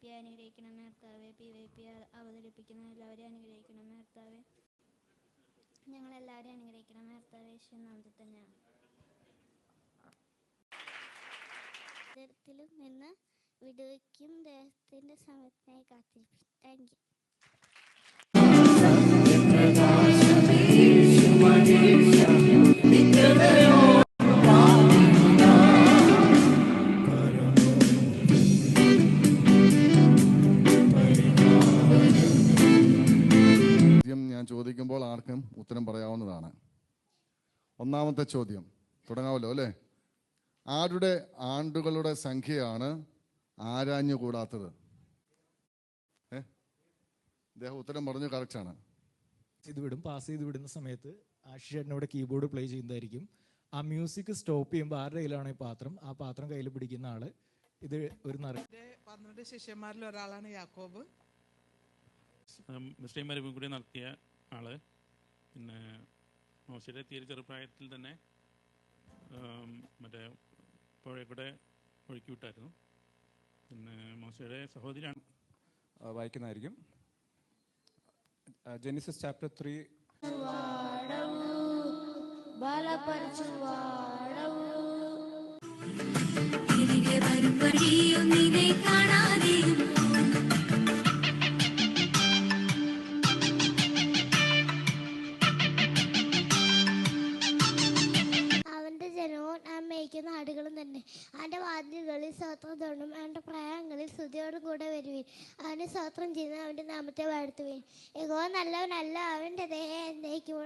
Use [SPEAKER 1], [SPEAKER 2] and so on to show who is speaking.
[SPEAKER 1] P അനുഗ്രഹിക്കണമേ കർത്താവെ. PYP അവതരിപ്പിക്കുന്ന എല്ലാവരെയും അനുഗ്രഹിക്കണമേ കർത്താവെ. ഞങ്ങളെല്ലാവരെയും അനുഗ്രഹിക്കണമേ കർത്താവെ. യേശുവിൻ നാമത്തിൽ തന്നെയാണ്.
[SPEAKER 2] ത്തിലും നിന്ന് വിടുവിക്കും ദൈവത്തിന്റെ സമയത്തിനായി കാത്തിരിക്കും. Thank you.
[SPEAKER 3] ഞാൻ ചോദിക്കുമ്പോൾ ആർക്കും ഉത്തരം പറയാവുന്നതാണ്. ഒന്നാമത്തെ ചോദ്യം തുടങ്ങാമല്ലോ അല്ലേ? ആരുടെ ആണ്ടുകളുടെ സംഖ്യയാണ് ആരാഞ്ഞുകൂടാത്തത്? അദ്ദേഹം ഉത്തരം പറഞ്ഞു, കറക്റ്റാണ്.
[SPEAKER 4] ഇത് വിടും, പാസ് ചെയ്ത് വിടുന്ന സമയത്ത് ആഷിഷേട്ടനോട് കീബോർഡ് പ്ലേ ചെയ്യുന്നതായിരിക്കും. ആ മ്യൂസിക് സ്റ്റോപ്പ് ചെയ്യുമ്പോൾ ആരുടെ കയ്യിലാണോ ഈ പാത്രം, ആ പാത്രം കയ്യിൽ പിടിക്കുന്ന ആള് ഇത് ഒരു
[SPEAKER 5] 12 ശിഷ്യന്മാരിൽ ഒരാളാണ് യാക്കോബ്.
[SPEAKER 6] മിസ്റ്റേക്കും കൂടി നടത്തിയ ആള്. പിന്നെ മോശയുടെ തീരെ ചെറുപ്രായത്തിൽ തന്നെ മറ്റേ പുഴയെ കൂടെ ഒഴുക്കി വിട്ടായിരുന്നു. പിന്നെ മോശയുടെ സഹോദരിയാണ്.
[SPEAKER 7] വായിക്കുന്നതായിരിക്കും. Genesis chapter 3.
[SPEAKER 2] അവന്റെ ജനവും മേയ്ക്കുന്ന ആടുകളും തന്നെ. അവന്റെ വാതിലുകളിൽ സ്തോത്രം തോന്നും. അവന്റെ പ്രായങ്ങളിൽ സ്തുതിയോടും കൂടെ വരുവീൻ. അവന് സ്തോത്രം ചെയ്യുന്ന അവന്റെ നാമത്തെ വാഴ്ത്തുവീൻ. യഹോവ നല്ലവനല്ല, അവന്റെ ദയ എന്നേക്കും